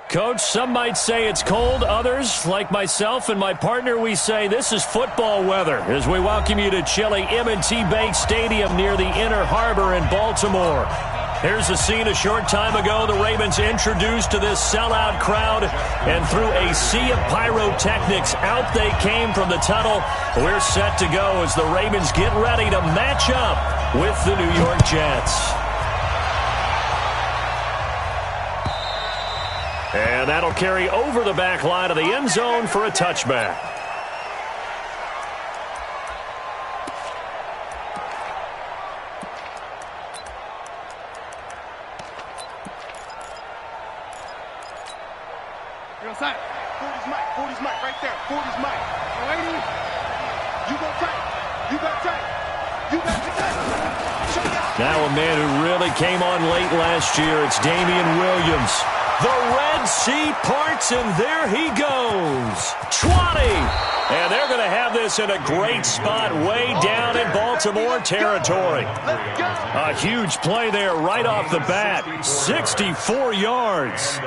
Coach, some might say it's cold. Others, like myself and my partner, we say this is football weather as we welcome you to chilly M&T Bank Stadium near the Inner Harbor in Baltimore. Here's a scene a short time ago. The Ravens introduced to this sellout crowd, and through a sea of pyrotechnics, out they came from the tunnel. We're set to go as the Ravens get ready to match up with the New York Jets. And that'll carry over the back line of the end zone for a touchback. You're outside. 40's Mike. 40's Mike right there. 40's Mike. Lady, you go tight. You got tight. You got tight. Now a man who really came on late last year. It's Damian Williams. The Red Sea parts, and there he goes. 20. And they're going to have this in a great spot way down in Baltimore territory. A huge play there right off the bat. 64 yards.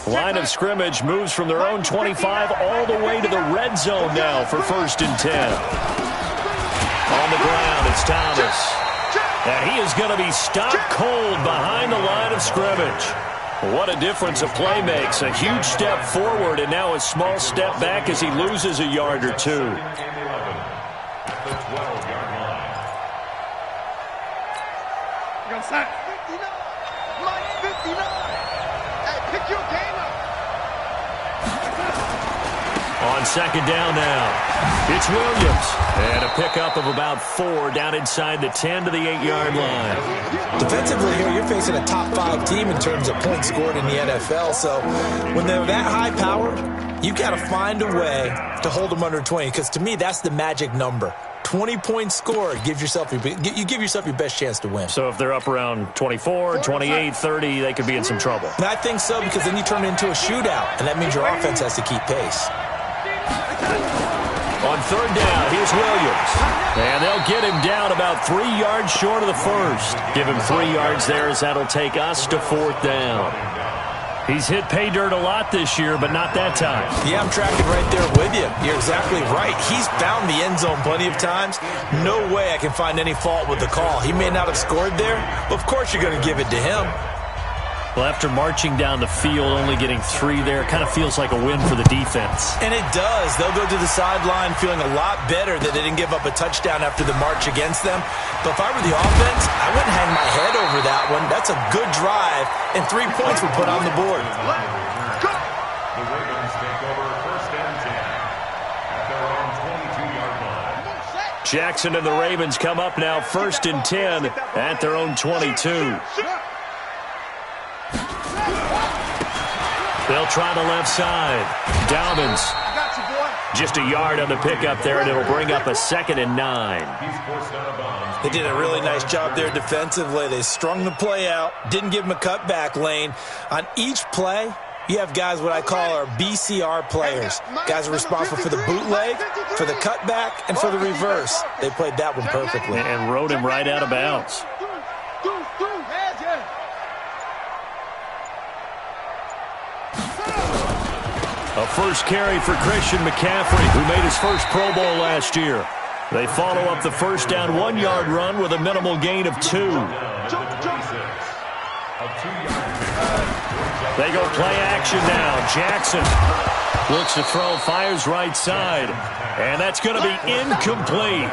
Line of scrimmage moves from their own 25 all the way to the red zone now for 1st and 10. On the ground, it's Thomas. And he is going to be stopped cold behind the line of scrimmage. What a difference a play makes. A huge step forward and now a small step back as he loses a yard or two. The 12-yard line. You're outside. 59. Mike, 59. Hey, pick your game up. On 2nd down now, it's Williams. And a pickup of about 4 down inside the 10 to the 8-yard line. Defensively here, you're facing a top 5 team in terms of points scored in the NFL. So when they're that high powered, you got to find a way to hold them under 20. Because to me, that's the magic number. 20 points scored, you give yourself your best chance to win. So if they're up around 24, 28, 30, they could be in some trouble. And I think so, because then you turn it into a shootout, and that means your offense has to keep pace. On 3rd down, here's Williams. And they'll get him down about 3 yards short of the first. Give him 3 yards there as that'll take us to 4th down. He's hit pay dirt a lot this year, but not that time. Yeah, I'm tracking right there with you. You're exactly right. He's found the end zone plenty of times. No way I can find any fault with the call. He may not have scored there, but of course you're going to give it to him. Well, after marching down the field, only getting 3 there, kind of feels like a win for the defense. And it does. They'll go to the sideline feeling a lot better that they didn't give up a touchdown after the march against them. But if I were the offense, I wouldn't hang my head over that one. That's a good drive, and 3 points were put on the board. The Ravens take over 1st and 10 at their own 22-yard line. Jackson and the Ravens come up now 1st and 10 at their own 22. They'll try the left side. Dobbins. Just a yard on the pickup there, and it'll bring up a 2nd and 9. They did a really nice job there defensively. They strung the play out, didn't give him a cutback lane. On each play, you have guys what I call our BCR players. Guys are responsible for the bootleg, for the cutback, and for the reverse. They played that one perfectly. And rode him right out of bounds. A first carry for Christian McCaffrey, who made his first Pro Bowl last year. They follow up the first down 1-yard run with a minimal gain of 2. They go play action now. Jackson looks to throw, fires right side. And that's going to be incomplete.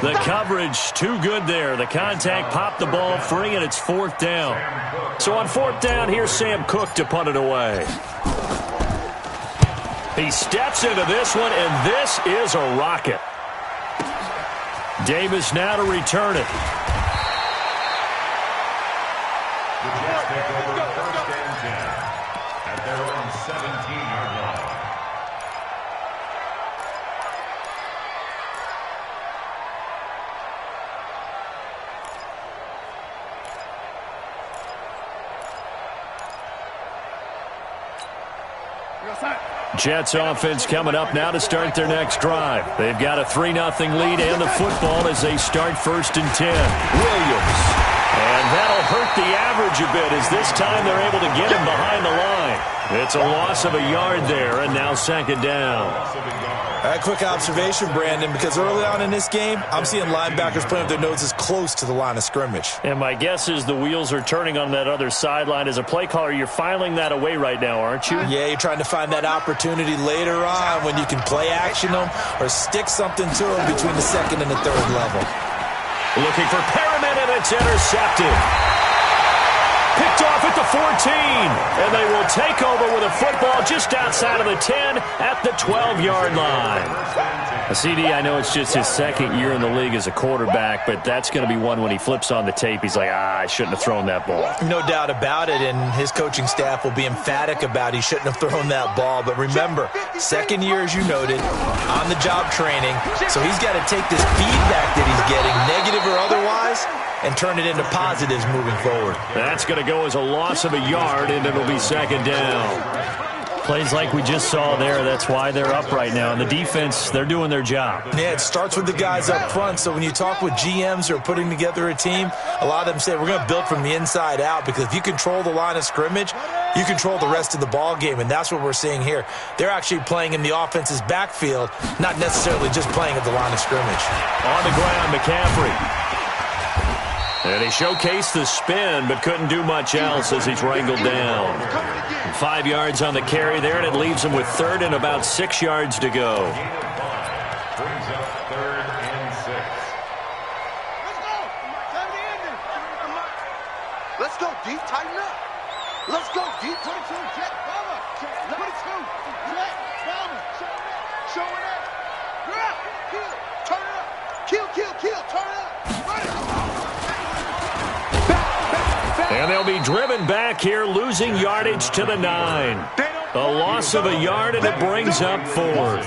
The coverage too good there. The contact popped the ball free, and it's 4th down. So on 4th down, here's Sam Cook to punt it away. He steps into this one, and this is a rocket. Davis now to return it. The Jets take over 1st and 10 at their own 17-yard line. Jets offense coming up now to start their next drive. They've got a 3-0 lead and the football as they start 1st and 10. Williams. And that'll hurt the average a bit as this time they're able to get him behind the line. It's a loss of a yard there, and now 2nd down. A quick observation, Brandon, because early on in this game, I'm seeing linebackers playing with their noses close to the line of scrimmage. And my guess is the wheels are turning on that other sideline. As a play caller, you're filing that away right now, aren't you? Yeah, you're trying to find that opportunity later on when you can play action them or stick something to them between the 2nd and the 3rd level. Looking for Perriman, and it's intercepted. Picked off at the 14, and they will take over with a football just outside of the 10 at the 12-yard line. CD, I know it's just his 2nd year in the league as a quarterback, but that's going to be one when he flips on the tape. He's like, I shouldn't have thrown that ball. No doubt about it, and his coaching staff will be emphatic about he shouldn't have thrown that ball. But remember, 2nd year, as you noted, on-the-job training, so he's got to take this feedback that he's getting, negative or otherwise, and turn it into positives moving forward. That's going to go as a loss of a yard, and it'll be 2nd down. Plays like we just saw there, that's why they're up right now. And the defense, they're doing their job. Yeah, it starts with the guys up front. So when you talk with GMs who are putting together a team, a lot of them say we're going to build from the inside out, because if you control the line of scrimmage, you control the rest of the ball game, and that's what we're seeing here. They're actually playing in the offense's backfield, not necessarily just playing at the line of scrimmage. On the ground, McCaffrey. And he showcased the spin, but couldn't do much else as he's wrangled down. 5 yards on the carry there, and it leaves him with 3rd and about 6 yards to go. Brings up 3rd and 6. Let's go deep, tighten up. Let's go deep. 22, jet, bomber. 22, jet, bomber. Show it up. Grab, kill, turn it up. Kill, turn it up. Run it. And they'll be driven back here, losing yardage to the 9. A loss of a yard, and it brings up 4th.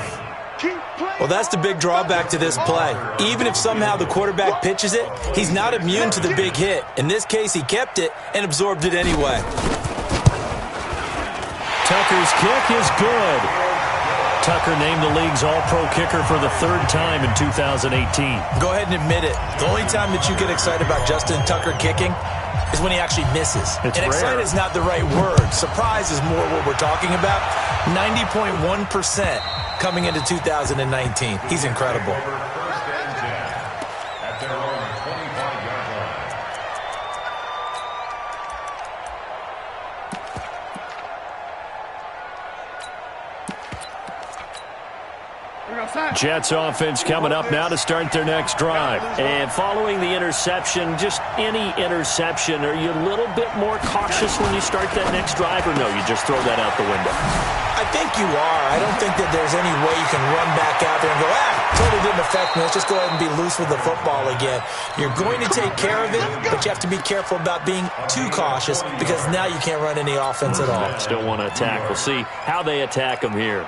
Well, that's the big drawback to this play. Even if somehow the quarterback pitches it, he's not immune to the big hit. In this case, he kept it and absorbed it anyway. Tucker's kick is good. Tucker named the league's all-pro kicker for the 3rd time in 2018. Go ahead and admit it. The only time that you get excited about Justin Tucker kicking is when he actually misses. It's and rare. Excited is not the right word. Surprise is more what we're talking about. 90.1% coming into 2019. He's incredible. At their own 25-yard line. Jets offense coming up now to start their next drive. And following the interception, just any interception, are you a little bit more cautious when you start that next drive, or no, you just throw that out the window? I think you are. I don't think that there's any way you can run back out there and go, totally didn't affect me. Let's just go ahead and be loose with the football again. You're going to take care of it, but you have to be careful about being too cautious, because now you can't run any offense at all. Still want to attack. We'll see how they attack them here.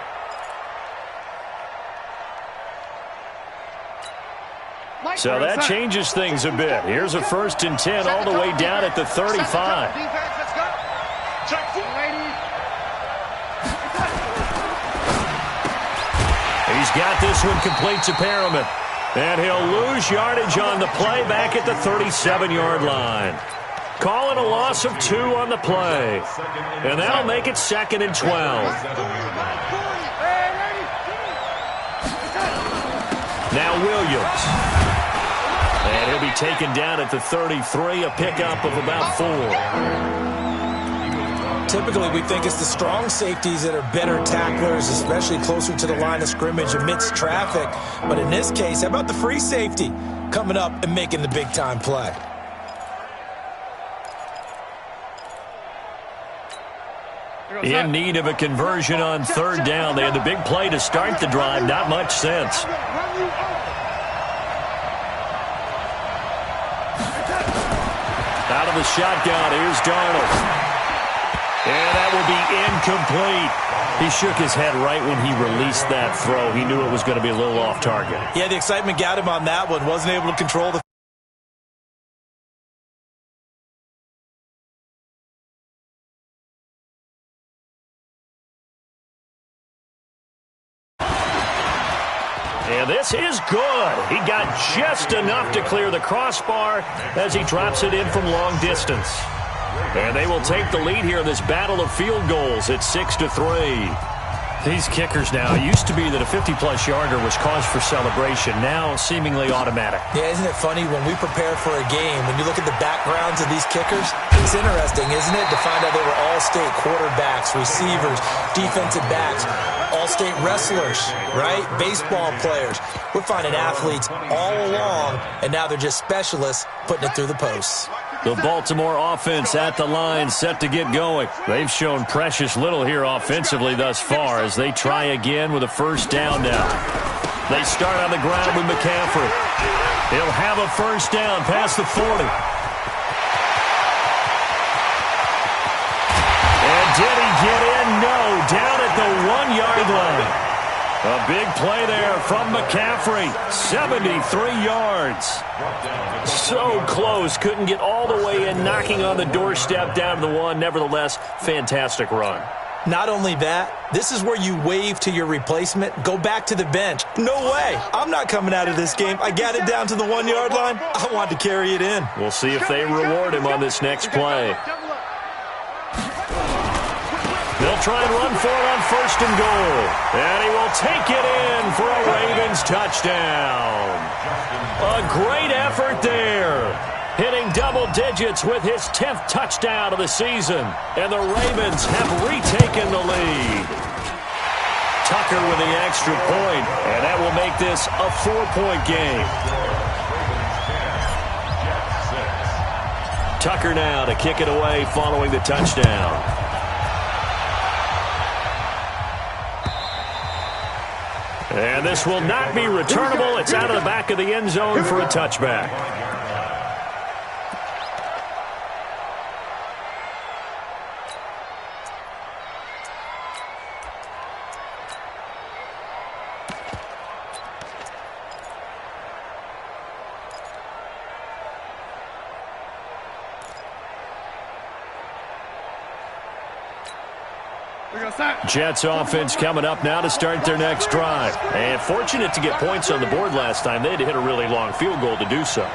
So that changes things a bit. Here's a 1st and 10 all the way down at the 35. He's got this one complete to Perriman. And he'll lose yardage on the play back at the 37-yard line. Call it a loss of 2 on the play. And that'll make it 2nd and 12. Now Williams. And he'll be taken down at the 33, a pickup of about 4. Typically, we think it's the strong safeties that are better tacklers, especially closer to the line of scrimmage amidst traffic. But in this case, how about the free safety coming up and making the big-time play? In need of a conversion on 3rd down. They had the big play to start the drive. Not much sense. Out of the shotgun, here's Darnold. And that will be incomplete. He shook his head right when he released that throw. He knew it was going to be a little off target. Yeah, the excitement got him on that one. Wasn't able to control the And this is good. He got just enough to clear the crossbar as he drops it in from long distance. And they will take the lead here in this battle of field goals at 6-3. These kickers now, it used to be that a 50-plus yarder was cause for celebration. Now seemingly automatic. Yeah, isn't it funny when we prepare for a game, when you look at the backgrounds of these kickers, it's interesting, isn't it, to find out they were all-state quarterbacks, receivers, defensive backs, all-state wrestlers, right? Baseball players. We're finding athletes all along, and now they're just specialists putting it through the posts. The Baltimore offense at the line, set to get going. They've shown precious little here offensively thus far as they try again with a first down now. They start on the ground with McCaffrey. He'll have a first down past the 40. And did he get in? No, down at the 1-yard line. A big play there from McCaffrey, 73 yards. So close, couldn't get all the way in, knocking on the doorstep down to the 1. Nevertheless, fantastic run. Not only that, this is where you wave to your replacement, go back to the bench. No way, I'm not coming out of this game. I got it down to the 1-yard line. I want to carry it in. We'll see if they reward him on this next play. They'll try and run for it on first and goal. And he will take it in for a Ravens touchdown. A great effort there. Hitting double digits with his 10th touchdown of the season. And the Ravens have retaken the lead. Tucker with the extra point. And that will make this a 4-point game. Tucker now to kick it away following the touchdown. And this will not be returnable. It's out of the back of the end zone for a touchback. Jets offense coming up now to start their next drive. And fortunate to get points on the board last time. They had to hit a really long field goal to do so.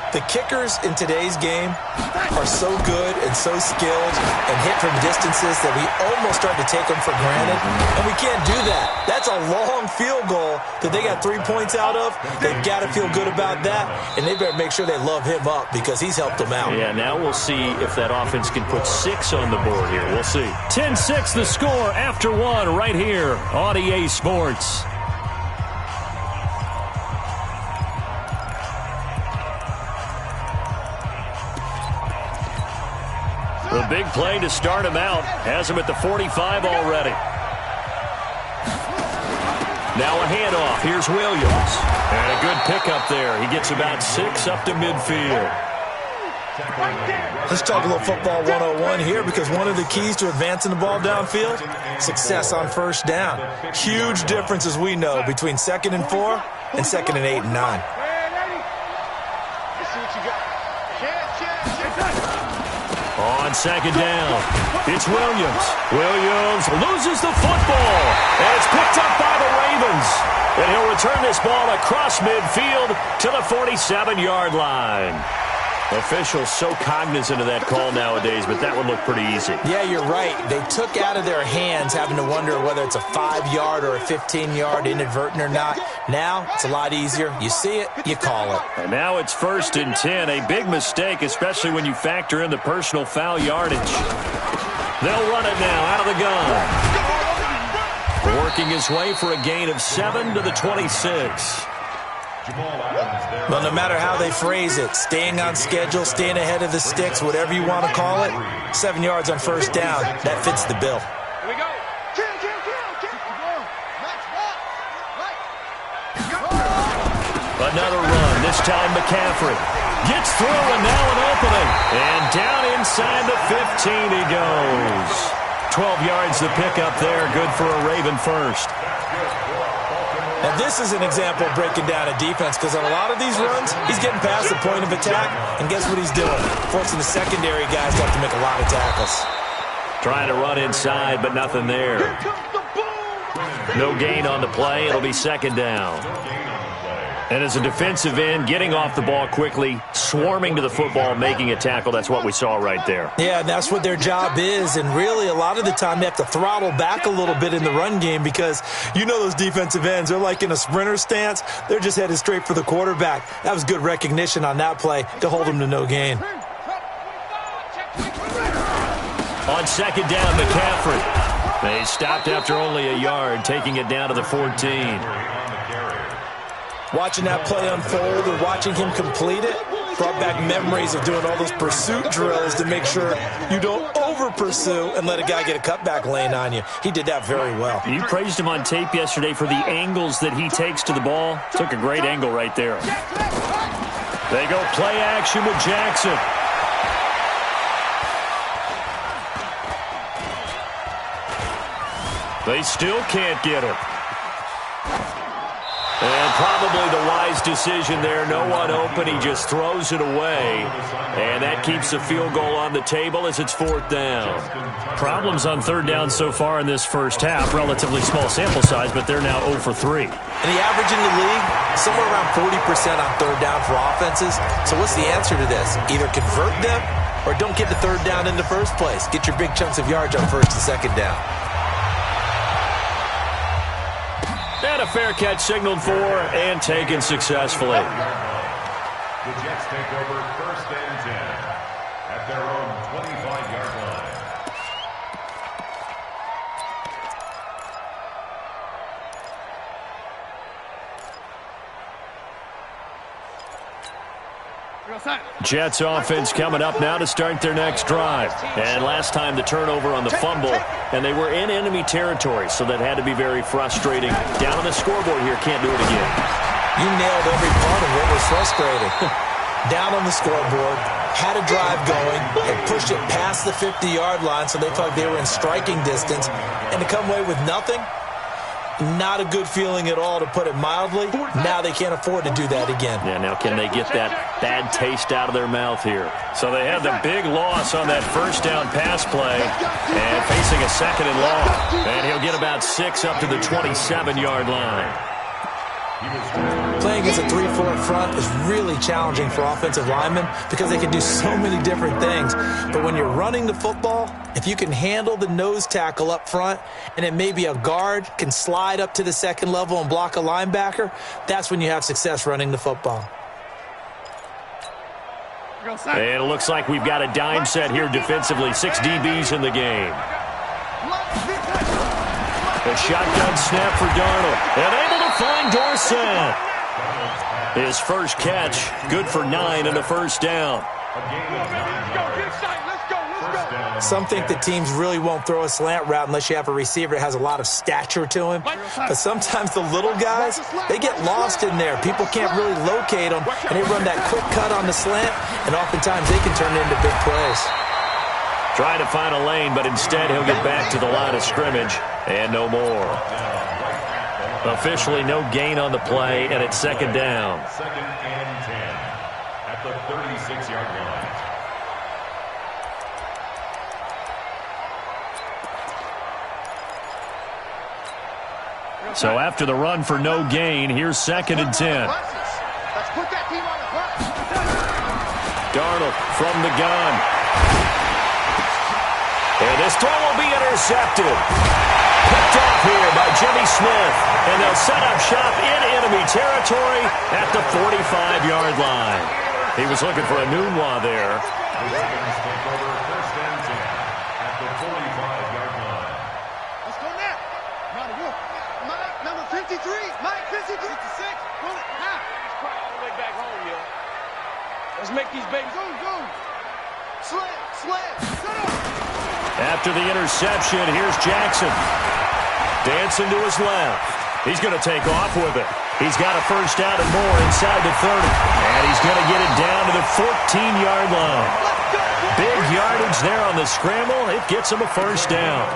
The kickers in today's game are so good and so skilled and hit from distances that we almost start to take them for granted. And we can't do that. That's a long field goal that they got 3 points out of. They've got to feel good about that. And they better make sure they love him up because he's helped them out. Yeah, now we'll see if that offense can put 6 on the board here. We'll see. 10-6 the score after 1 right here on EA Sports. The big play to start him out. Has him at the 45 already. Now a handoff. Here's Williams. And a good pickup there. He gets about 6 up to midfield. Let's talk a little football 101 here because one of the keys to advancing the ball downfield, success on first down. Huge difference, as we know, between 2nd and 4 and 2nd and 8 and 9. On second down, it's Williams. Williams loses the football, and it's picked up by the Ravens. And he'll return this ball across midfield to the 47-yard line. Officials so cognizant of that call nowadays, but that would look pretty easy. Yeah, you're right. They took out of their hands having to wonder whether it's a 5-yard or a 15-yard inadvertent or not. Now, it's a lot easier. You see it, you call it. And now it's 1st and 10. A big mistake, especially when you factor in the personal foul yardage. They'll run it now out of the gun. Working his way for a gain of 7 to the 26. Well, no matter how they phrase it, staying on schedule, staying ahead of the sticks, whatever you want to call it, 7 yards on first down, that fits the bill. Here we go. Another run, this time McCaffrey. Gets through and now an opening. And down inside the 15 he goes. 12 yards to pick up there, good for a Raven first. And this is an example of breaking down a defense because on a lot of these runs, he's getting past the point of attack, and guess what he's doing? Forcing the secondary guys to have to make a lot of tackles. Trying to run inside, but nothing there. No gain on the play. It'll be second down. And as a defensive end, getting off the ball quickly, swarming to the football, making a tackle, that's what we saw right there. Yeah, and that's what their job is. And really, a lot of the time, they have to throttle back a little bit in the run game because you know those defensive ends, they're like in a sprinter stance. They're just headed straight for the quarterback. That was good recognition on that play to hold them to no gain. On second down, McCaffrey. They stopped after only a yard, taking it down to the 14. Watching that play unfold and watching him complete it brought back memories of doing all those pursuit drills to make sure you don't over-pursue and let a guy get a cutback lane on you. He did that very well. You praised him on tape yesterday for the angles that he takes to the ball. Took a great angle right there. They go play action with Jackson. They still can't get him. And probably the wise decision there. No one open. He just throws it away. And that keeps the field goal on the table as it's fourth down. Problems on third down so far in this first half. Relatively small sample size, but they're now 0 for 3. And the average in the league, somewhere around 40% on third down for offenses. So what's the answer to this? Either convert them or don't get the third down in the first place. Get your big chunks of yards on first and second down. And a fair catch signaled for and taken successfully. The Jets take over first and 10 at their own 25-yard line. Jets offense coming up now to start their next drive. And last time the turnover on the fumble, and they were in enemy territory, so that had to be very frustrating. Down on the scoreboard here, can't do it again. You nailed every part of what was frustrating. Down on the scoreboard, had a drive going, and pushed it past the 50-yard line so they thought they were in striking distance, and to come away with nothing, not a good feeling at all, to put it mildly. Now they can't afford to do that again. Yeah, now can they get that bad taste out of their mouth here? So they had the big loss on that first down pass play and facing a second and long. And he'll get about 6 up to the 27-yard line. Playing against a 3-4 front is really challenging for offensive linemen because they can do so many different things. But when you're running the football, if you can handle the nose tackle up front and then maybe a guard can slide up to the second level and block a linebacker, that's when you have success running the football. And it looks like we've got a dime set here defensively. 6 DBs in the game. A shotgun snap for Darnold. And able to find Dorsett. His first catch, good for 9 and a first down. Some think that teams really won't throw a slant route unless you have a receiver that has a lot of stature to him. But sometimes the little guys, they get lost in there. People can't really locate them, and they run that quick cut on the slant, and oftentimes they can turn it into big plays. Trying to find a lane, but instead he'll get back to the line of scrimmage, and no more. Officially no gain on the play, and it's second down. Second and 10 at the 36-yard line. So after the run for no gain, here's second and 10. Let's put that team on the bus. Darnold from the gun. And this throw will be intercepted. Picked off here by Jimmy Smith. And they'll set up shop in enemy territory at the 45-yard line. He was looking for a Nunwa there. The Ravens take over first and 10 at the 45-yard line. Let's go now. Mike, number 53. Mike, 56. Pull it. Now. He's probably all the way back home, yo. Let's make these babies. Go. Slam. Set up. After the interception, here's Jackson. Dancing to his left. He's going to take off with it. He's got a first down and more inside the 30. And he's going to get it down to the 14-yard line. Big yardage there on the scramble. It gets him a first down.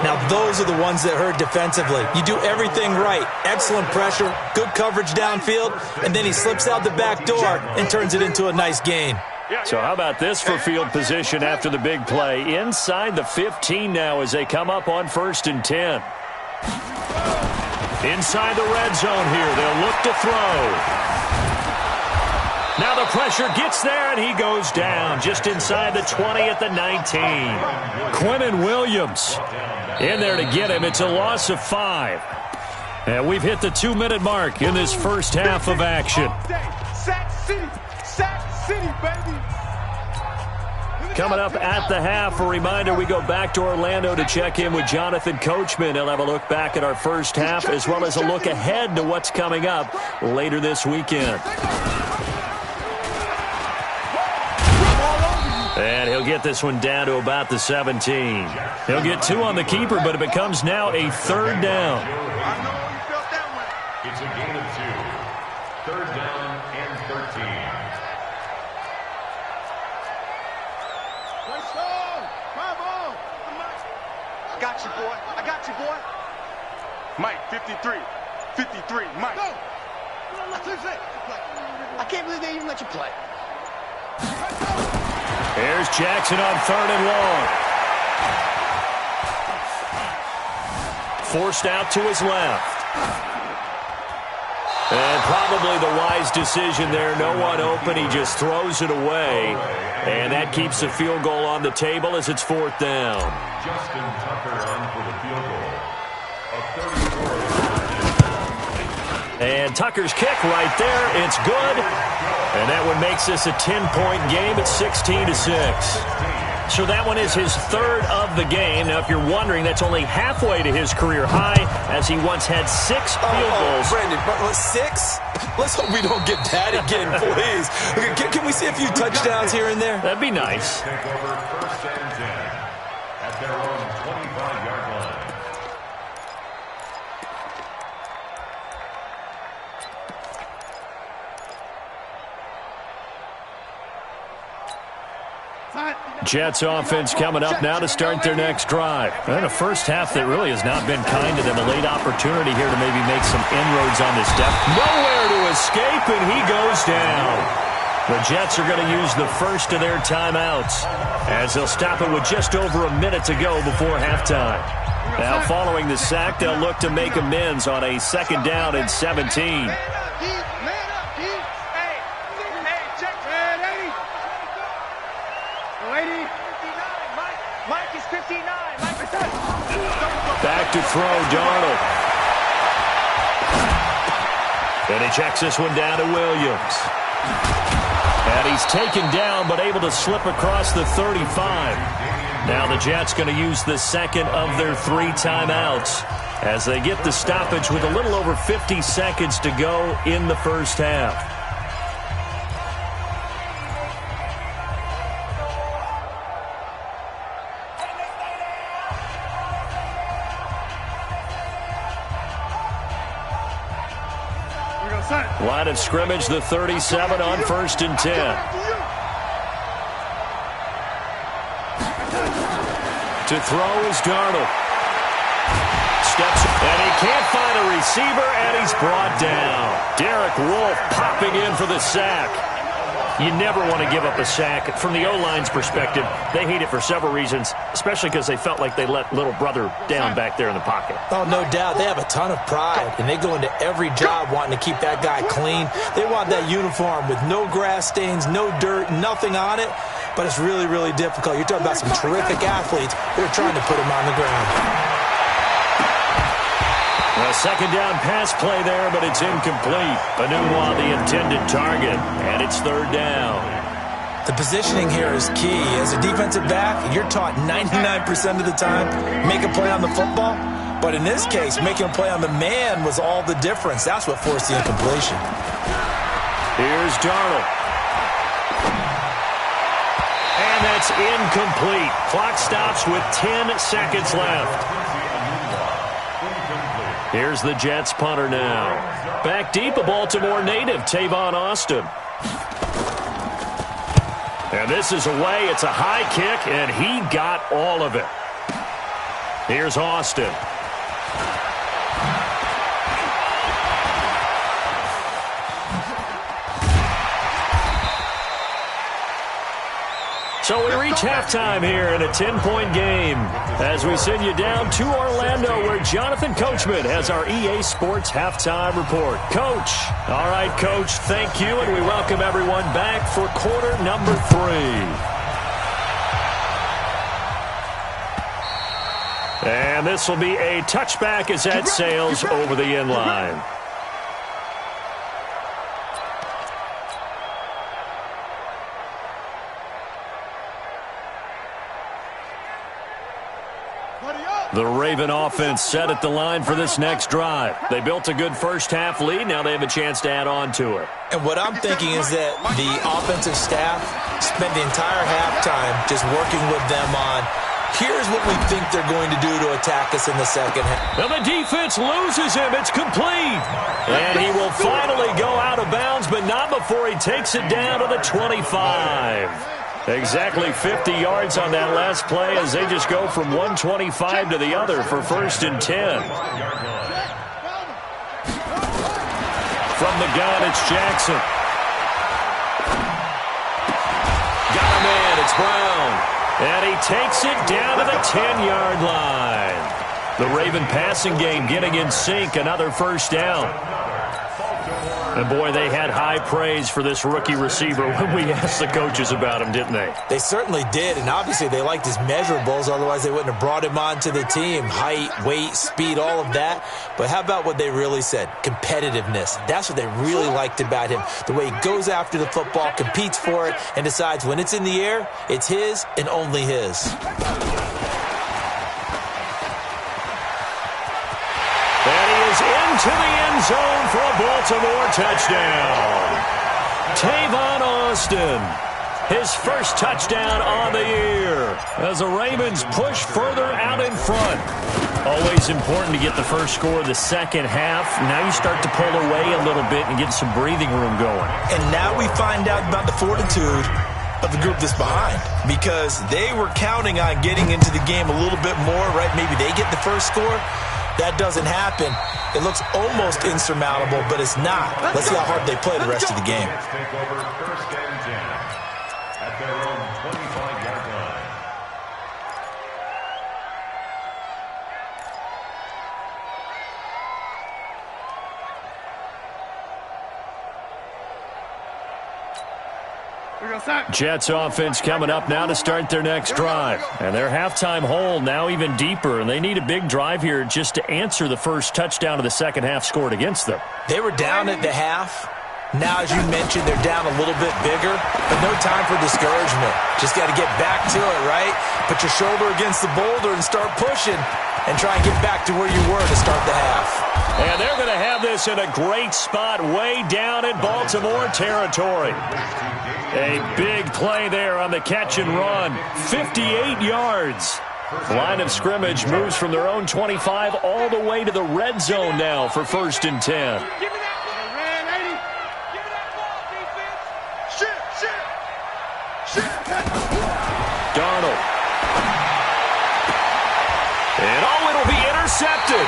Now, those are the ones that hurt defensively. You do everything right. Excellent pressure, good coverage downfield, and then he slips out the back door and turns it into a nice gain. So how about this for field position after the big play? Inside the 15 now as they come up on first and 10. Inside the red zone here. They'll look to throw. Now the pressure gets there, and he goes down just inside the 20 at the 19. Quinnen Williams in there to get him. It's a loss of 5. And we've hit the 2-minute mark in this first half of action. Sack City, baby. Coming up at the half, a reminder, we go back to Orlando to check in with Jonathan Coachman. He'll have a look back at our first half as well as a look ahead to what's coming up later this weekend. And he'll get this one down to about the 17. He'll get 2 on the keeper, but it becomes now a 3rd down. It's a gain of 2. 3rd down and 13. I got you, boy. Mike, 53. 53, Mike. Go. I can't believe they even let you play. Here's Jackson on 3rd and long. Forced out to his left. And probably the wise decision there. No one open. He just throws it away. And that keeps the field goal on the table as it's 4th down. Justin Tucker on for the field goal. A 34. And Tucker's kick right there. It's good. And that one makes this a 10-point game at 16-6. So that one is his 3rd of the game. Now, if you're wondering, that's only halfway to his career high, as he once had 6 field goals. Brandon, 6? Let's hope we don't get that again, please. Can we see a few touchdowns here and there? That'd be nice. Take over 1st and 10 at their own 25-yard line. Jets offense coming up now to start their next drive. And a first half that really has not been kind to them. A late opportunity here to maybe make some inroads on this depth. Nowhere to escape, and he goes down. The Jets are going to use the first of their timeouts as they'll stop it with just over a minute to go before halftime. Now following the sack, they'll look to make amends on a 2nd down and 17. Back to throw, Darnold. And he checks this one down to Williams. And he's taken down, but able to slip across the 35. Now the Jets going to use the 2nd of their 3 timeouts as they get the stoppage with a little over 50 seconds to go in the first half. Line of scrimmage, the 37 on 1st and 10. To throw is Darnold. Steps, and he can't find a receiver, and he's brought down. Derek Wolfe popping in for the sack. You never want to give up a sack. From the O-line's perspective, they hate it for several reasons, especially because they felt like they let little brother down back there in the pocket. Oh, no doubt. They have a ton of pride, and they go into every job wanting to keep that guy clean. They want that uniform with no grass stains, no dirt, nothing on it, but it's really, really difficult. You're talking about some terrific athletes. They're trying to put him on the ground. A 2nd down pass play there, but it's incomplete. Enunwa the intended target, and it's 3rd down. The positioning here is key. As a defensive back, you're taught 99% of the time, make a play on the football. But in this case, making a play on the man was all the difference. That's what forced the incompletion. Here's Darnold. And that's incomplete. Clock stops with 10 seconds left. Here's the Jets punter now. Back deep, a Baltimore native, Tavon Austin. And this is away. It's a high kick, and he got all of it. Here's Austin. So we reach halftime here in a 10-point game as we send you down to Orlando where Jonathan Coachman has our EA Sports halftime report. Coach. All right, Coach, thank you, and we welcome everyone back for quarter number 3. And this will be a touchback as that sails over the end line. The Raven offense set at the line for this next drive. They built a good first-half lead. Now they have a chance to add on to it. And what I'm thinking is that the offensive staff spent the entire halftime just working with them on, here's what we think they're going to do to attack us in the second half. Now the defense loses him. It's complete. And he will finally go out of bounds, but not before he takes it down to the 25. Exactly 50 yards on that last play as they just go from 125 to the other for 1st and 10. From the gun, it's Jackson. Got a man, it's Brown. And he takes it down to the 10-yard line. The Raven passing game getting in sync, another first down. And, boy, they had high praise for this rookie receiver when we asked the coaches about him, didn't they? They certainly did, and obviously they liked his measurables. Otherwise, they wouldn't have brought him onto the team. Height, weight, speed, all of that. But how about what they really said? Competitiveness. That's what they really liked about him. The way he goes after the football, competes for it, and decides when it's in the air, it's his and only his. Into the end zone for a Baltimore touchdown. Tavon Austin, his first touchdown on the year as the Ravens push further out in front. Always important to get the first score of the second half. Now you start to pull away a little bit and get some breathing room going. And now we find out about the fortitude of the group that's behind, because they were counting on getting into the game a little bit more, right? Maybe they get the first score. That doesn't happen. It looks almost insurmountable, but it's not. Let's see how hard they play the rest of the game. Take over 1st and 10 at their own 25-yard line. Jets offense coming up now to start their next drive. And their halftime hole now even deeper, and they need a big drive here just to answer the first touchdown of the second half scored against them. They were down at the half. Now, as you mentioned, they're down a little bit bigger, but no time for discouragement. Just got to get back to it, right? Put your shoulder against the boulder and start pushing and try and get back to where you were to start the half. And they're going to have this in a great spot way down in Baltimore territory. A big play there on the catch and run. 58 yards. Line of scrimmage moves from their own 25 all the way to the red zone now for 1st and 10. Darnold. And it'll be intercepted.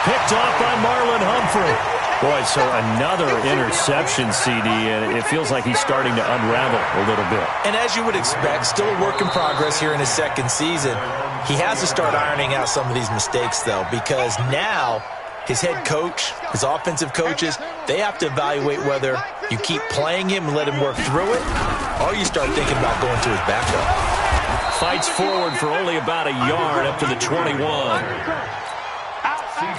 Picked off by Marlon Humphrey. Boy, so another interception, CD, and it feels like he's starting to unravel a little bit. And as you would expect, still a work in progress here in his second season. He has to start ironing out some of these mistakes, though, because now his head coach, his offensive coaches, they have to evaluate whether you keep playing him and let him work through it, or you start thinking about going to his backup. Fights forward for only about a yard up to the 21.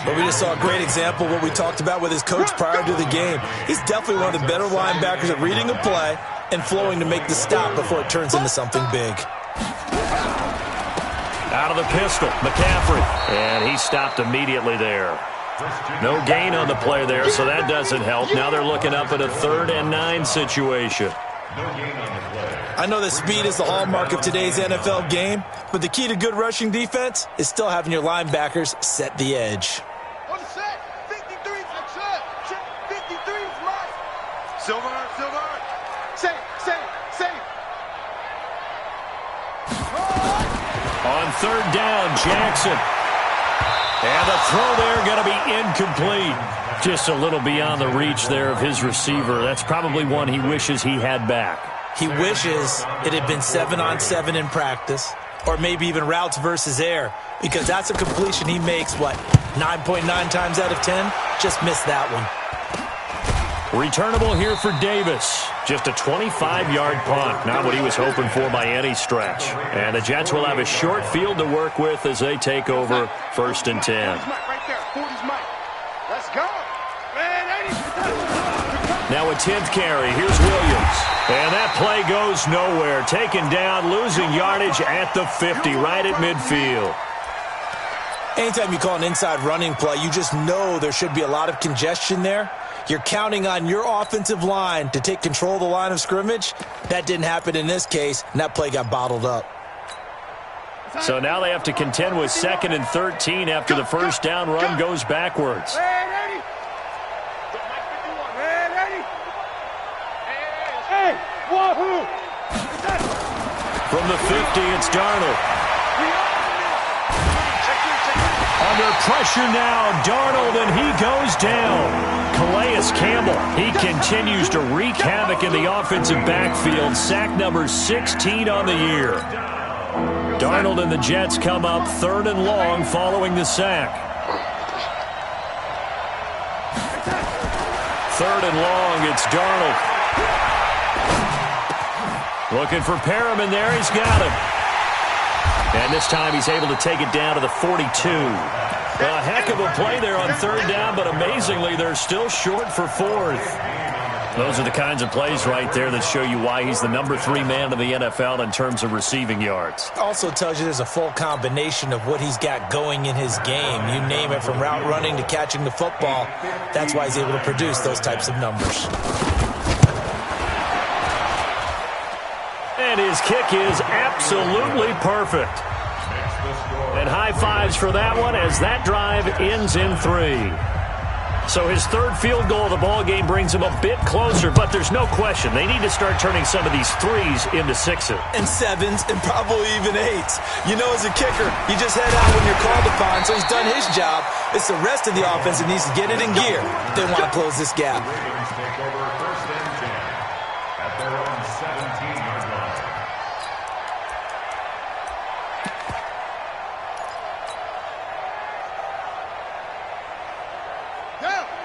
But we just saw a great example of what we talked about with his coach prior to the game. He's definitely one of the better linebackers at reading a play and flowing to make the stop before it turns into something big. Out of the pistol, McCaffrey. And he stopped immediately there. No gain on the play there, so that doesn't help. Now they're looking up at a 3rd and 9 situation. I know that speed is the hallmark of today's NFL game, but the key to good rushing defense is still having your linebackers set the edge. On the set. 53 set. 53 is right. Silver. Safe. On 3rd down, Jackson. And the throw there going to be incomplete. Just a little beyond the reach there of his receiver. That's probably one he wishes he had back. He wishes it had been 7-on-7 in practice, or maybe even routes versus air, because that's a completion he makes, 9.9 times out of 10? Just missed that one. Returnable here for Davis. Just a 25-yard punt. Not what he was hoping for by any stretch. And the Jets will have a short field to work with as they take over 1st and 10. Let's go. Now a 10th carry. Here's Williams. And that play goes nowhere. Taken down, losing yardage at the 50, right at midfield. Anytime you call an inside running play, you just know there should be a lot of congestion there. You're counting on your offensive line to take control of the line of scrimmage. That didn't happen in this case, and that play got bottled up. So now they have to contend with 2nd and 13 after the first down run goes backwards. From the 50, it's Darnold. Under pressure now, Darnold, and he goes down. Calais Campbell, he continues to wreak havoc in the offensive backfield. Sack number 16 on the year. Darnold and the Jets come up 3rd and long following the sack. 3rd and long, it's Darnold. Looking for Perriman there, he's got him. And this time he's able to take it down to the 42. A heck of a play there on 3rd down, but amazingly they're still short for 4th. Those are the kinds of plays right there that show you why he's the number 3 man in the NFL in terms of receiving yards. Also tells you there's a full combination of what he's got going in his game. You name it, from route running to catching the football. That's why he's able to produce those types of numbers. And his kick is absolutely perfect. And high fives for that one as that drive ends in 3. So his 3rd field goal of the ball game brings him a bit closer, but there's no question they need to start turning some of these 3s into 6s. And 7s, and probably even 8s. You know, as a kicker, you just head out when you're called upon, so he's done his job. It's the rest of the offense that needs to get it in gear if they want to close this gap.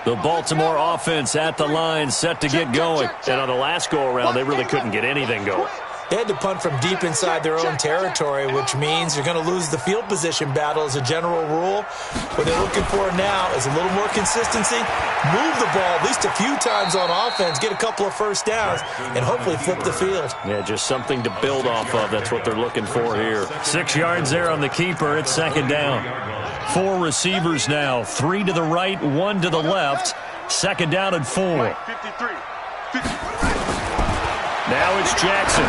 The Baltimore offense at the line, set to get going. And on the last go-around, they really couldn't get anything going. They had to punt from deep inside their own territory, which means you're going to lose the field position battle as a general rule. What they're looking for now is a little more consistency, move the ball at least a few times on offense, get a couple of first downs, and hopefully flip the field. Yeah, just something to build off of. That's what they're looking for here. 6 yards there on the keeper. It's 2nd down. 4 receivers now, 3 to the right, 1 to the left. 2nd down and 4. Now it's Jackson.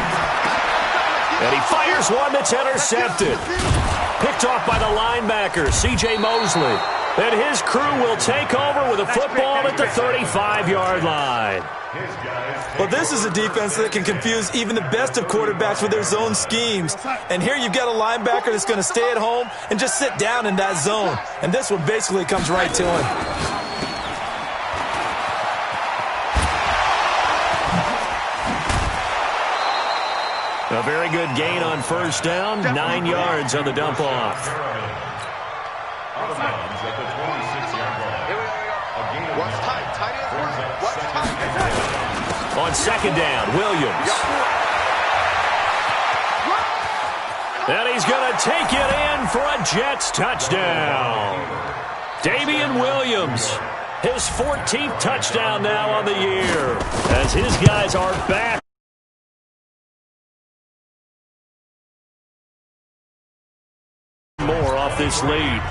And he fires one that's intercepted. Picked off by the linebacker, C.J. Mosley. And his crew will take over with a football at the 35-yard line. Well, this is a defense that can confuse even the best of quarterbacks with their zone schemes. And here you've got a linebacker that's going to stay at home and just sit down in that zone. And this one basically comes right to him. A very good gain on 1st down, 9 yards on the dump-off. On 2nd down, Williams. And he's going to take it in for a Jets touchdown. Damian Williams, his 14th touchdown now on the year, as his guys are back. More off this lead.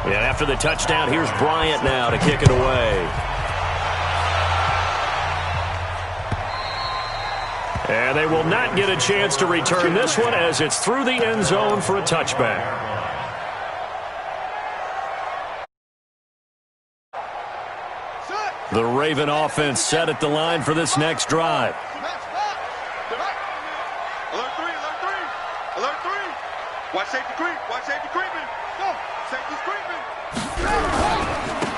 And after the touchdown, here's Bryant now to kick it away. And they will not get a chance to return this one as it's through the end zone for a touchback. The Raven offense set at the line for this next drive. Alert 3. Watch safety creep. Watch safety creeping. Go. Safety's creeping.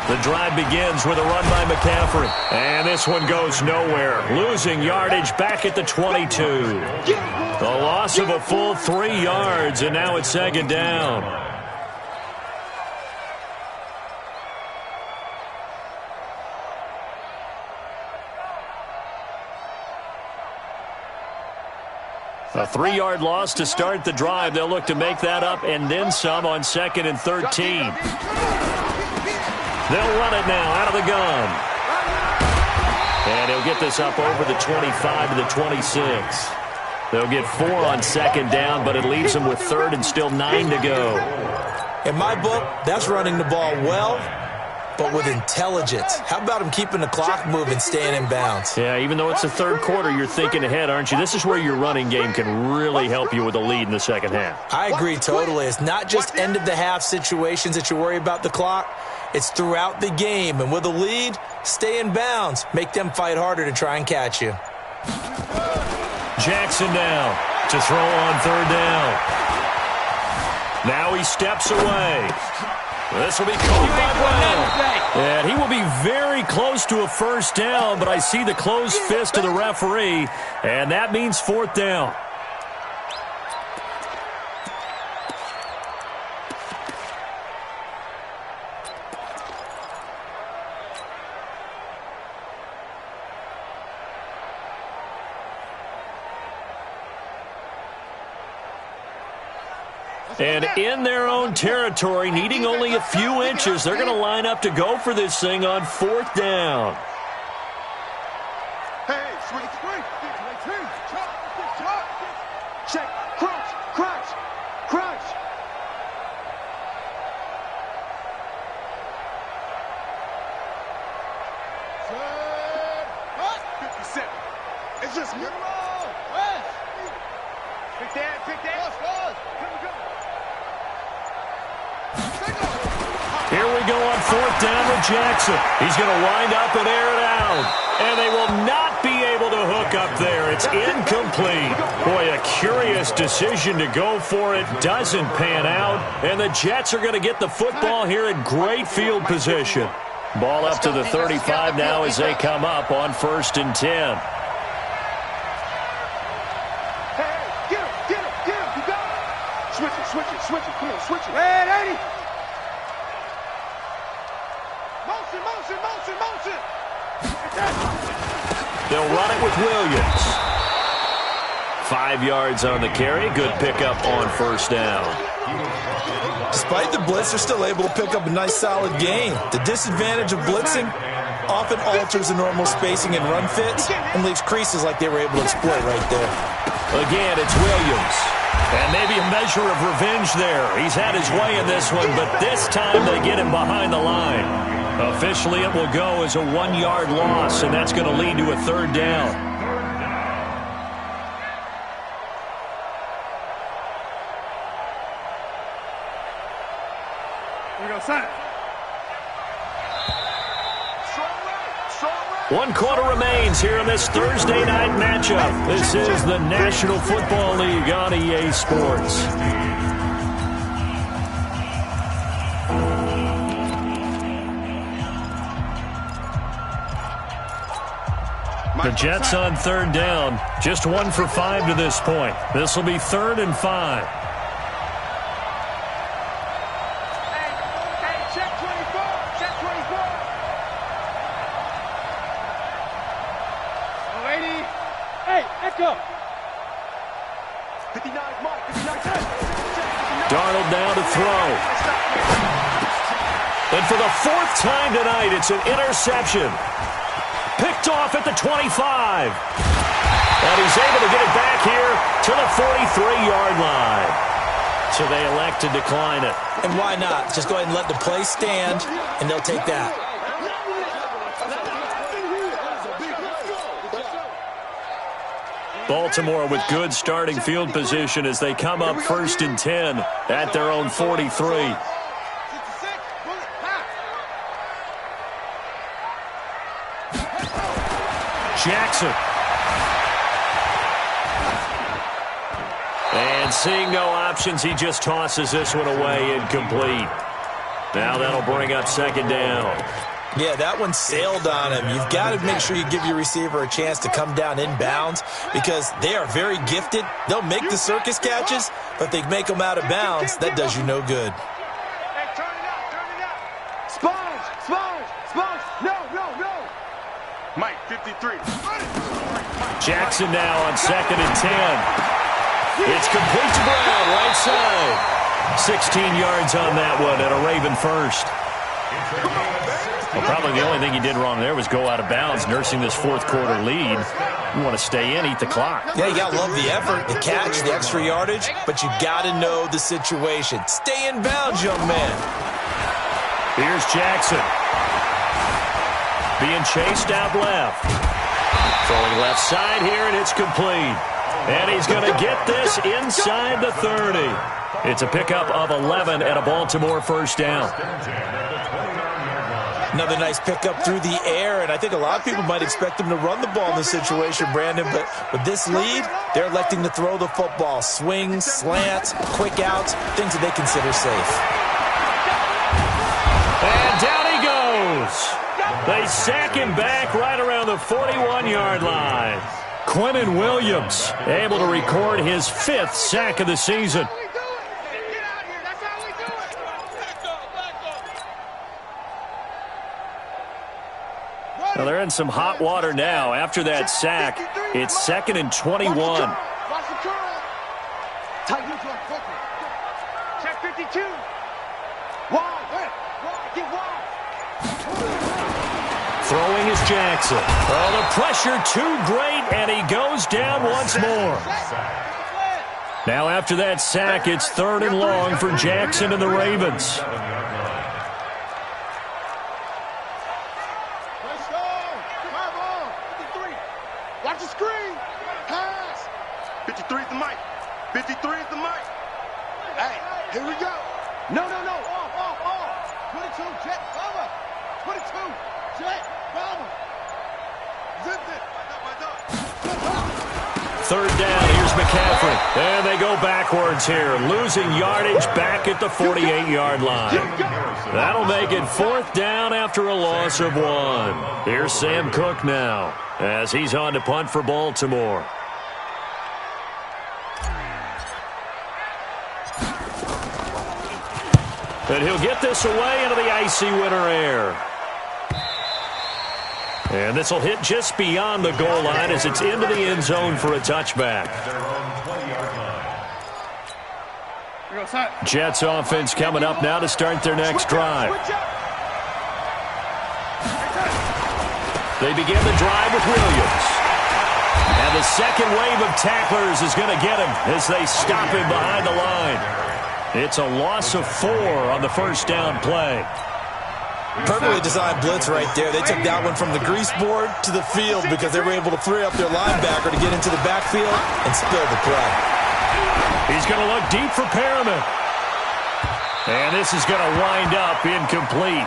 The drive begins with a run by McCaffrey. And this one goes nowhere. Losing yardage back at the 22. The loss of a full 3 yards, and now it's second down. A 3-yard loss to start the drive. They'll look to make that up and then some on 2nd and 13. They'll run it now out of the gun. And he'll get this up over the 25 to the 26. They'll get 4 on 2nd down, but it leaves them with 3rd and still 9 to go. In my book, that's running the ball well, but with intelligence. How about him keeping the clock moving, staying in bounds? Yeah, even though it's the 3rd quarter, you're thinking ahead, aren't you? This is where your running game can really help you with a lead in the second half. I agree totally. It's not just end-of-the-half situations that you worry about the clock. It's throughout the game. And with a lead, stay in bounds. Make them fight harder to try and catch you. Jackson now to throw on 3rd down. Now he steps away. This will be caught by Brown. And he will be very close to a 1st down, but I see the closed fist of the referee, and that means 4th down. And in their own territory, needing only a few inches, they're going to line up to go for this thing on 4th down. Hey, swing. Check, crouch. What? 57. It's just me. West. Pick that. Here we go. Here we go on 4th down with Jackson. He's going to wind up and air it out. And they will not be able to hook up there. It's incomplete. Boy, a curious decision to go for it. Doesn't pan out. And the Jets are going to get the football here in great field position. Ball up to the 35 now as they come up on 1st and 10. Hey, get him. You got it. Switch it. Come on, switch it. Red 80. Motion. They'll run it with Williams. 5 yards on the carry. Good pickup on 1st down. Despite the blitz, they're still able to pick up a nice, solid gain. The disadvantage of blitzing often alters the normal spacing and run fits and leaves creases like they were able to exploit right there. Again, it's Williams. And maybe a measure of revenge there. He's had his way in this one, but this time they get him behind the line. Officially, it will go as a 1-yard loss, and that's going to lead to a 3rd down. Here we go, son. 1 quarter remains here in this Thursday night matchup. This is the National Football League on EA Sports. The Jets on 3rd down. Just 1 for 5 to this point. This will be 3rd and 5. Hey, check 24. Oh, 80. Hey, Echo. 59, Mike. 59. Darnold now to throw. And for the 4th time tonight, it's an interception. Picked off at the 25. And he's able to get it back here to the 43-yard line. So they elect to decline it. And why not? Just go ahead and let the play stand, and they'll take that. Baltimore with good starting field position as they come up 1st and 10 at their own 43. Jackson. And seeing no options, he just tosses this one away incomplete. Now that'll bring up second down. Yeah, that one sailed on him. You've got to make sure you give your receiver a chance to come down inbounds because they are very gifted. They'll make the circus catches, but they make them out of bounds. That does you no good. Hey, turn it up. Sponge. No. Mike, 53. Jackson now on 2nd and 10. It's complete to Brown, right side. 16 yards on that one and a Raven first. Well, probably the only thing he did wrong there was go out of bounds, nursing this fourth quarter lead. You want to stay in, eat the clock. Yeah, you got to love the effort, the catch, the extra yardage, but you got to know the situation. Stay in bounds, young man. Here's Jackson. Being chased out left. Throwing left side here, and it's complete. And he's going to get this inside the 30. It's a pickup of 11 and a Baltimore first down. Another nice pickup through the air, and I think a lot of people might expect him to run the ball in this situation, Brandon, but with this lead, they're electing to throw the football. Swings, slants, quick outs, things that they consider safe. And down he goes. They sack him back right around the 41-yard line. Quinnen Williams able to record his 5th sack of the season. Well, they're in some hot water now. After that sack, it's 2nd and 21. Check 52. Throwing is Jackson. Oh, the pressure too great, and he goes down once more. Now after that sack, it's 3rd and long for Jackson and the Ravens. Watch the screen. Pass. 53 is the mic. 53 is the mic. Hey, here we go. No. Off. 22, jet, cover. 22, jet, cover. Zip it. 3rd down, here's McCaffrey. And they go backwards here, losing yardage back at the 48-yard line. That'll make it 4th down after a loss of 1. Here's Sam Cook now, as he's on to punt for Baltimore. And he'll get this away into the icy winter air. And this will hit just beyond the goal line as it's into the end zone for a touchback. Jets offense coming up now to start their next drive. They begin the drive with Williams. And the second wave of tacklers is going to get him as they stop him behind the line. It's a loss of 4 on the first down play. Perfectly designed blitz right there. They took that one from the grease board to the field because they were able to free up their linebacker to get into the backfield and spill the play. He's going to look deep for Perriman. And this is going to wind up incomplete.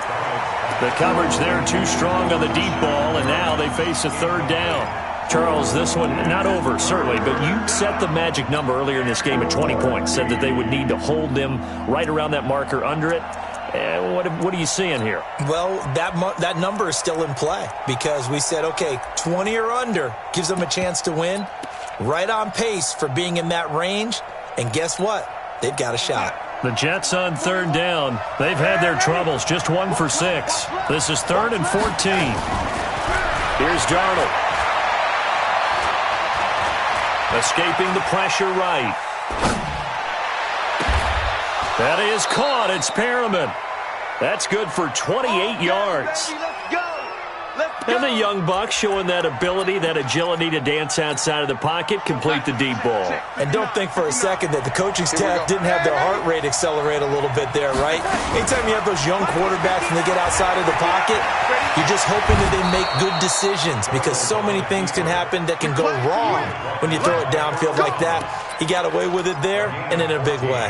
The coverage there too strong on the deep ball, and now they face a 3rd down. Charles, this one not over, certainly, but you set the magic number earlier in this game at 20 points, said that they would need to hold them right around that marker under it. What are you seeing here? Well, that number is still in play because we said, okay, 20 or under gives them a chance to win. Right on pace for being in that range. And guess what? They've got a shot. The Jets on 3rd down. They've had their troubles, just 1 for 6. This is 3rd and 14. Here's Darnold. Escaping the pressure right. That is caught. It's Perriman. That's good for 28 yards. And the young buck showing that ability, that agility to dance outside of the pocket, complete the deep ball. And don't think for a second that the coaching staff didn't have their heart rate accelerate a little bit there, right? Anytime you have those young quarterbacks and they get outside of the pocket, you're just hoping that they make good decisions because so many things can happen that can go wrong when you throw it downfield like that. He got away with it there and in a big way.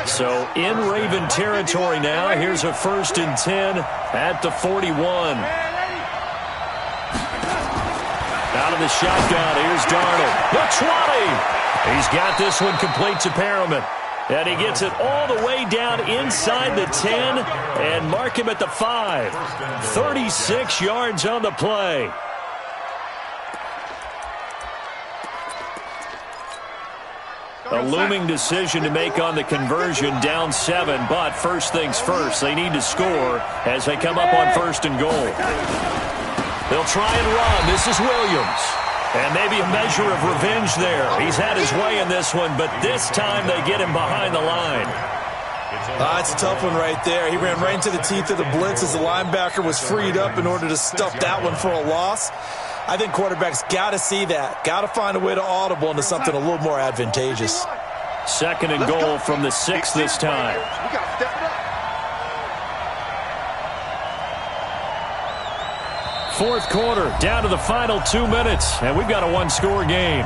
So in Raven territory now, here's a 1st and 10 at the 41. Out of the shotgun, here's Darnold. The 20. He's got this one complete to Perriman. And he gets it all the way down inside the 10 and mark him at the 5. 36 yards on the play. A looming decision to make on the conversion, down 7, but first things first, they need to score as they come up on 1st and goal. They'll try and run. This is Williams. And maybe a measure of revenge there. He's had his way in this one, but this time they get him behind the line. It's a tough one right there. He ran right into the teeth of the blitz as the linebacker was freed up in order to stuff that one for a loss. I think quarterbacks got to see that. Got to find a way to audible into something a little more advantageous. 2nd and goal from the 6 this time. We got to step it up. 4th quarter, down to the final 2 minutes, and we've got a one-score game.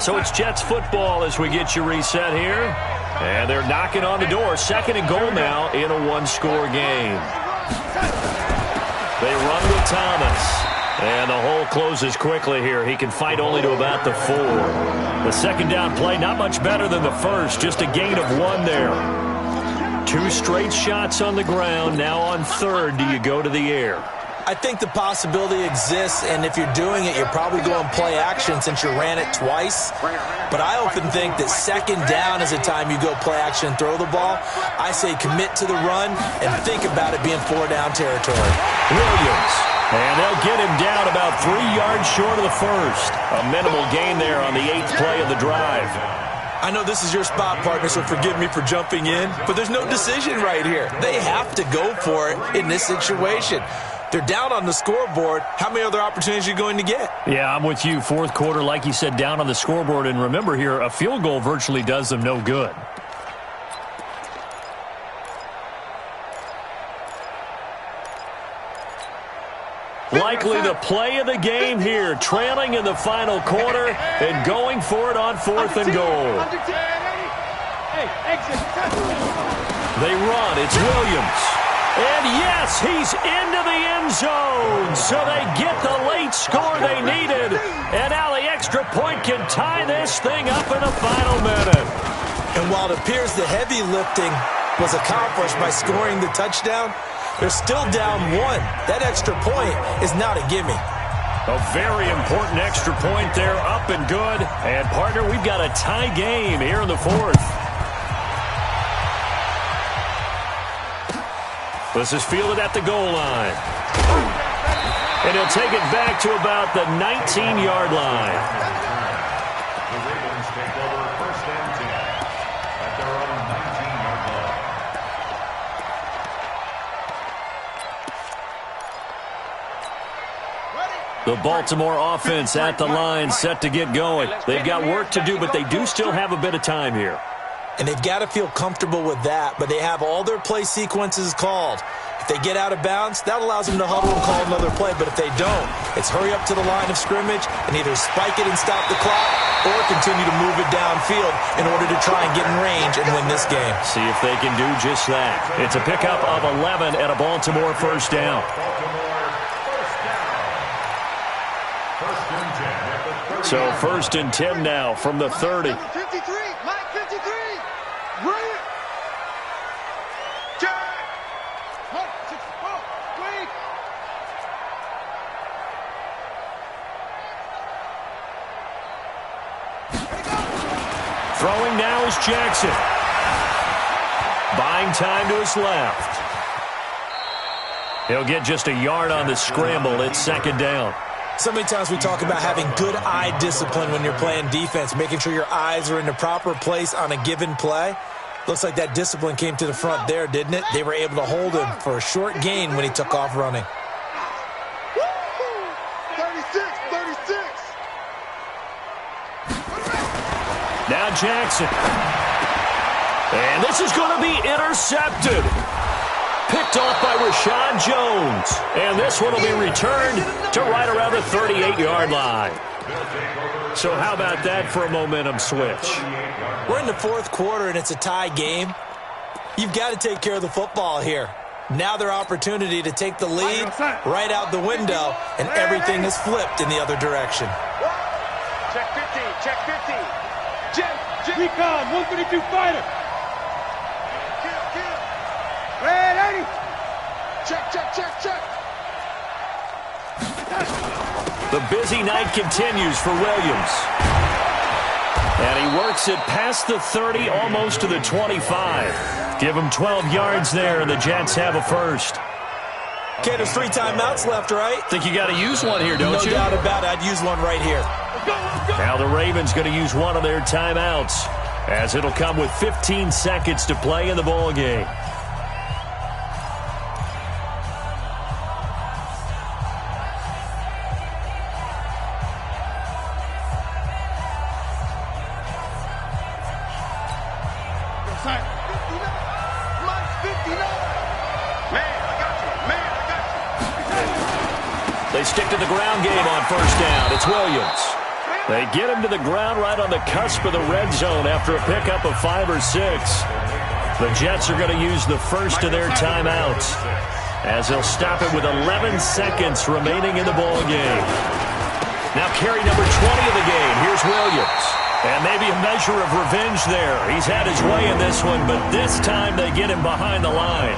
So it's Jets football as we get you reset here. And they're knocking on the door. 2nd and goal now in a one-score game. They run with Thomas. And the hole closes quickly here. He can fight only to about the 4. The 2nd down play, not much better than the first. Just a gain of 1 there. 2 straight shots on the ground. Now on 3rd, do you go to the air? I think the possibility exists, and if you're doing it, you're probably going play action since you ran it twice. But I often think that 2nd down is the time you go play action and throw the ball. I say commit to the run and think about it being 4-down territory. Williams. And they'll get him down about 3 yards short of the 1st. A minimal gain there on the 8th play of the drive. I know this is your spot, partner, so forgive me for jumping in, but there's no decision right here. They have to go for it in this situation. They're down on the scoreboard. How many other opportunities are you going to get? Yeah, I'm with you. 4th quarter, like you said, down on the scoreboard. And remember here, a field goal virtually does them no good. Likely the play of the game here, trailing in the final quarter and going for it on 4th and goal. They run. It's Williams. And yes, he's into the end zone. So they get the late score they needed. And now the extra point can tie this thing up in the final minute. And while it appears the heavy lifting was accomplished by scoring the touchdown, they're still down 1. That extra point is not a gimme. A very important extra point there, up and good. And, partner, we've got a tie game here in the 4th. This is fielded at the goal line. And he'll take it back to about the 19-yard line. The Ravens take over 1st and 10 at their own 19-yard line. The Baltimore offense at the line, set to get going. They've got work to do, but they do still have a bit of time here. And they've got to feel comfortable with that, but they have all their play sequences called. If they get out of bounds, that allows them to huddle and call another play. But if they don't, it's hurry up to the line of scrimmage and either spike it and stop the clock or continue to move it downfield in order to try and get in range and win this game. See if they can do just that. It's a pickup of 11 and a Baltimore 1st down. So 1st and 10 now from the 30. 53, Mike 53. Bring it. Jack. 164. Wait. Throwing now is Jackson. Buying time to his left. He'll get just a yard on the scramble. It's 2nd down. So many times we talk about having good eye discipline when you're playing defense, making sure your eyes are in the proper place on a given play. Looks like that discipline came to the front there, didn't it? They were able to hold him for a short gain when he took off running. 36. Now Jackson. And this is going to be intercepted. Picked off by Rashad Jones. And this one will be returned to right around the 38-yard line. So how about that for a momentum switch? We're in the 4th quarter, and it's a tie game. You've got to take care of the football here. Now their opportunity to take the lead right out the window, and everything is flipped in the other direction. Check 50, check 50. Recon, 132 fighter. Red 80. Check. The busy night continues for Williams. And he works it past the 30, almost to the 25. Give him 12 yards there, and the Jets have a first. Okay, there's 3 timeouts left, right? Think you got to use one here, don't you? No doubt about it. I'd use one right here. Now the Ravens going to use one of their timeouts, as it'll come with 15 seconds to play in the ball game. They stick to the ground game on first down. It's Williams. They get him to the ground right on the cusp of the red zone after a pickup of 5 or 6. The Jets are going to use the first of their timeouts, as they'll stop it with 11 seconds remaining in the ball game. Now carry number 20 of the game. Here's Williams. And maybe a measure of revenge there. He's had his way in this one, but this time they get him behind the line.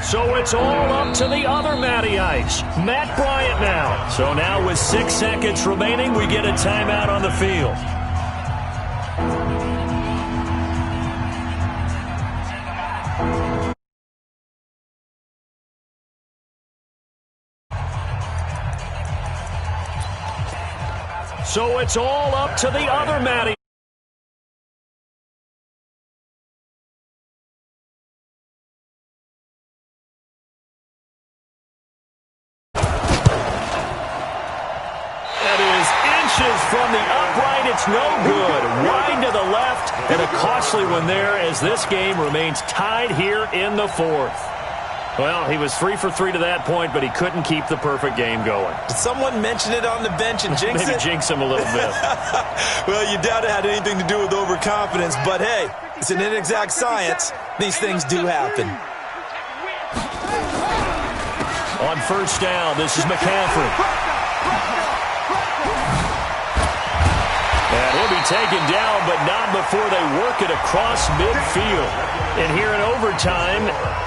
So it's all up to the other Matty Ice, Matt Bryant now. So now with 6 seconds remaining, we get a timeout on the field. So it's all up to the other Matty. From the upright, it's no good. Wide to the left, and a costly one there as this game remains tied here in the 4th. Well, he was 3 for 3 to that point, but he couldn't keep the perfect game going. Did someone mention it on the bench and jinx Maybe it? jinx him a little bit. Well, you doubt it had anything to do with overconfidence, but hey, it's an inexact science. These things do happen. On first down, this is McCaffrey. And he'll be taken down, but not before they work it across midfield. And here in overtime,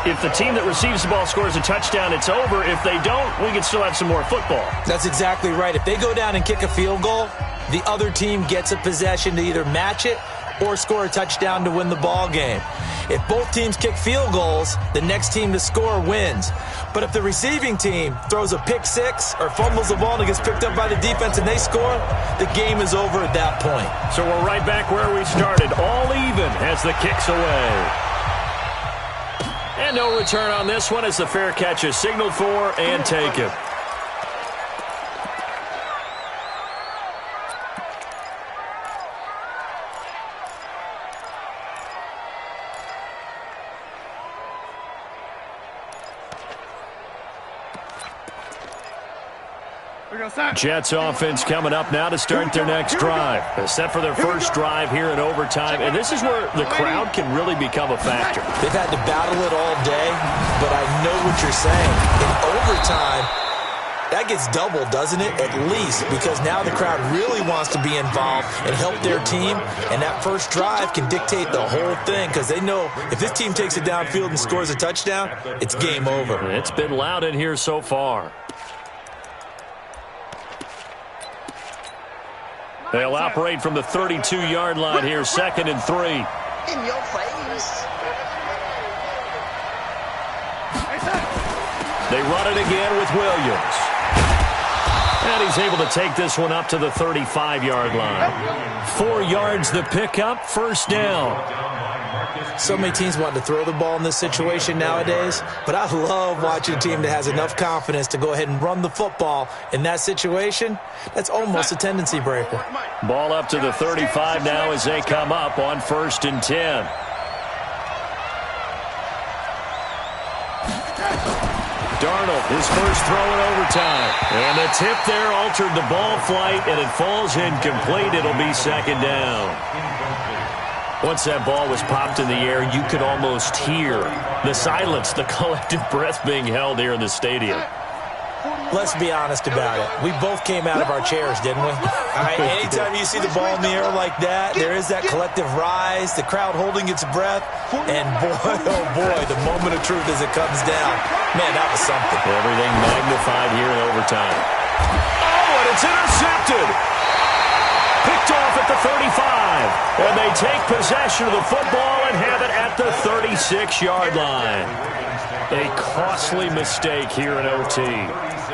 if the team that receives the ball scores a touchdown, it's over. If they don't, we can still have some more football. That's exactly right. If they go down and kick a field goal, the other team gets a possession to either match it or score a touchdown to win the ball game. If both teams kick field goals, the next team to score wins. But if the receiving team throws a pick 6 or fumbles the ball and it gets picked up by the defense and they score, the game is over at that point. So we're right back where we started, all even as the kick's away. And no return on this one as the fair catch is signaled for and taken. Jets offense coming up now to start their next drive. Set for their first drive here in overtime. And this is where the crowd can really become a factor. They've had to battle it all day, but I know what you're saying. In overtime, that gets doubled, doesn't it? At least, because now the crowd really wants to be involved and help their team. And that first drive can dictate the whole thing because they know if this team takes it downfield and scores a touchdown, it's game over. It's been loud in here so far. They'll operate from the 32-yard line here, 2nd and 3. In your face. They run it again with Williams. And he's able to take this one up to the 35-yard line. 4 yards the pickup, first down. So many teams want to throw the ball in this situation nowadays, but I love watching a team that has enough confidence to go ahead and run the football in that situation. That's almost a tendency breaker. Ball up to the 35 now as they come up on 1st and 10. Darnold, his first throw in overtime. And the tip there altered the ball flight, and it falls incomplete. It'll be 2nd down. Once that ball was popped in the air, you could almost hear the silence, the collective breath being held here in the stadium. Let's be honest about it. We both came out of our chairs, didn't we? Anytime you see the ball in the air like that, there is that collective rise, the crowd holding its breath, and boy, oh boy, the moment of truth as it comes down. Man, that was something. Everything magnified here in overtime. Oh, and it's intercepted! Picked off at the 35. And they take possession of the football and have it at the 36-yard line. A costly mistake here in OT.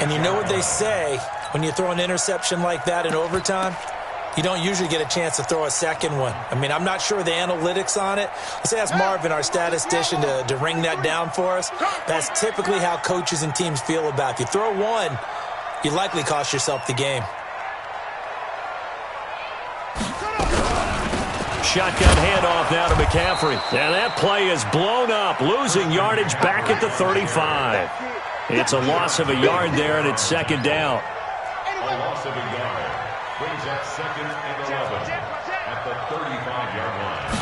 And you know what they say, when you throw an interception like that in overtime, you don't usually get a chance to throw a second one. I mean, I'm not sure of the analytics on it. Let's ask Marvin, our statistician, to ring that down for us. That's typically how coaches and teams feel about you. Throw one, you likely cost yourself the game. Shotgun handoff now to McCaffrey. And that play is blown up, losing yardage back at the 35. It's a loss of a yard there, and it's second down. A loss of a yard brings up second and 11 at the 35-yard line.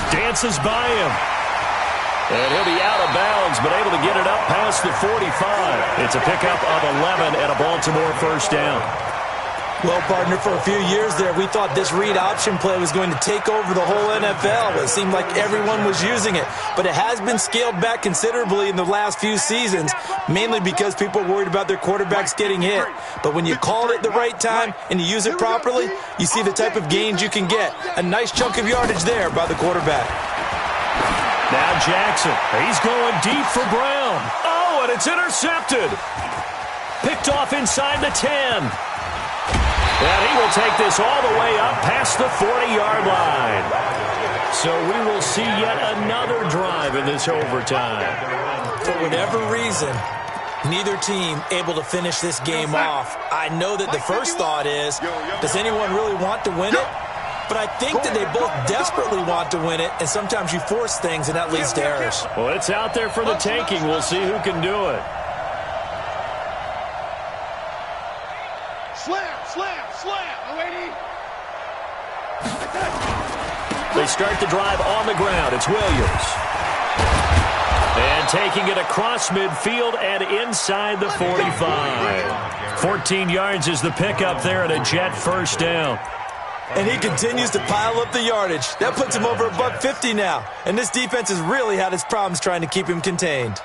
Dances by him. And he'll be out of bounds, but able to get it up past the 45. It's a pickup of 11 and a Baltimore first down. Well, partner, for a few years there, we thought this read option play was going to take over the whole NFL. It seemed like everyone was using it. But it has been scaled back considerably in the last few seasons, mainly because people are worried about their quarterbacks getting hit. But when you call it the right time and you use it properly, you see the type of gains you can get. A nice chunk of yardage there by the quarterback. Now Jackson, he's going deep for Brown. Oh, and it's intercepted. Picked off inside the 10. And he will take this all the way up past the 40-yard line. So we will see yet another drive in this overtime. For whatever reason, neither team able to finish this game off. I know that the first thought is, does anyone really want to win it? But I think that they both desperately want to win it, and sometimes you force things, and that leads to errors. Well, it's out there for the taking. We'll see who can do it. They start the drive on the ground. It's Williams. And taking it across midfield and inside the 45. 14 yards is the pickup there at a Jet first down. And he continues to pile up the yardage. That puts him over $150 now. And this defense has really had its problems trying to keep him contained.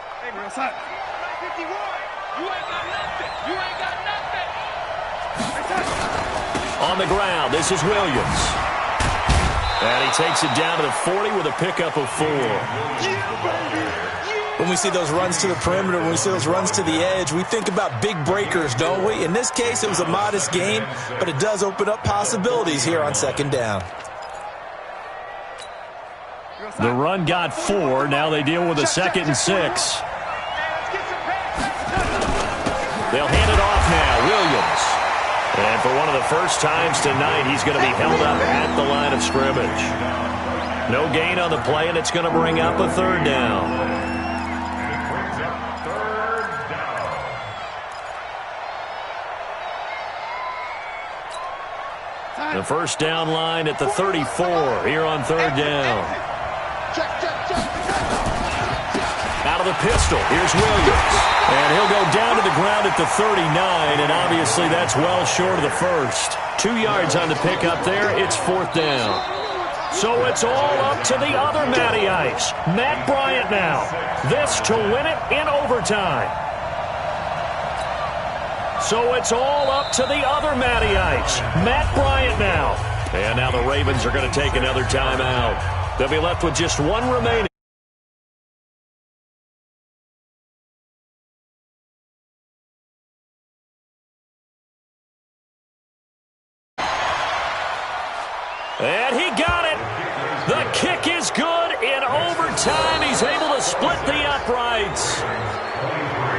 On the ground, this is Williams. And he takes it down to the 40 with a pickup of 4. When we see those runs to the perimeter, when we see those runs to the edge, we think about big breakers, don't we? In this case, it was a modest gain, but it does open up possibilities here on second down. The run got 4. Now they deal with a 2nd and 6. They'll hand it off now. Williams. And for one of the first times tonight, he's going to be held up at the line of scrimmage. No gain on the play, and it's going to bring up a 3rd down. It brings up 3rd down. The first down line at the 34 here on 3rd down. Out of the pistol, here's Williams. And he'll go down to the ground at the 39, and obviously that's well short of the first. 2 yards on the pickup there. It's 4th down. So it's all up to the other Matty Ice. Matt Bryant now. This to win it in overtime. So it's all up to the other Matty Ice. Matt Bryant now. And now the Ravens are going to take another timeout. They'll be left with just one remaining. And he got it. The kick is good in overtime. He's able to split the uprights.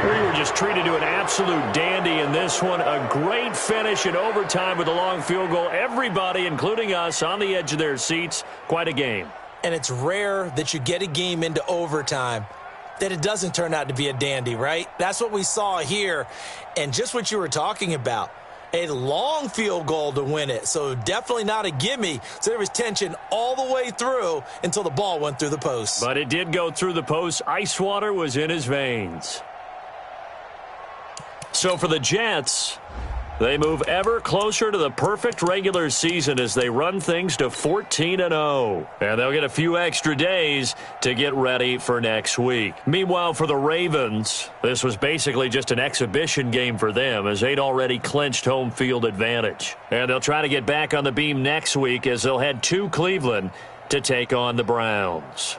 We were just treated to an absolute dandy in this one. A great finish in overtime with a long field goal. Everybody, including us, on the edge of their seats. Quite a game. And it's rare that you get a game into overtime that it doesn't turn out to be a dandy, right? That's what we saw here. And just what you were talking about. a long field goal to win it. So definitely not a gimme. So there was tension all the way through until the ball went through the post. But it did go through the post. Ice water was in his veins. So for the Jets, they move ever closer to the perfect regular season as they run things to 14-0. And they'll get a few extra days to get ready for next week. Meanwhile, for the Ravens, this was basically just an exhibition game for them as they'd already clinched home field advantage. And they'll try to get back on the beam next week as they'll head to Cleveland to take on the Browns.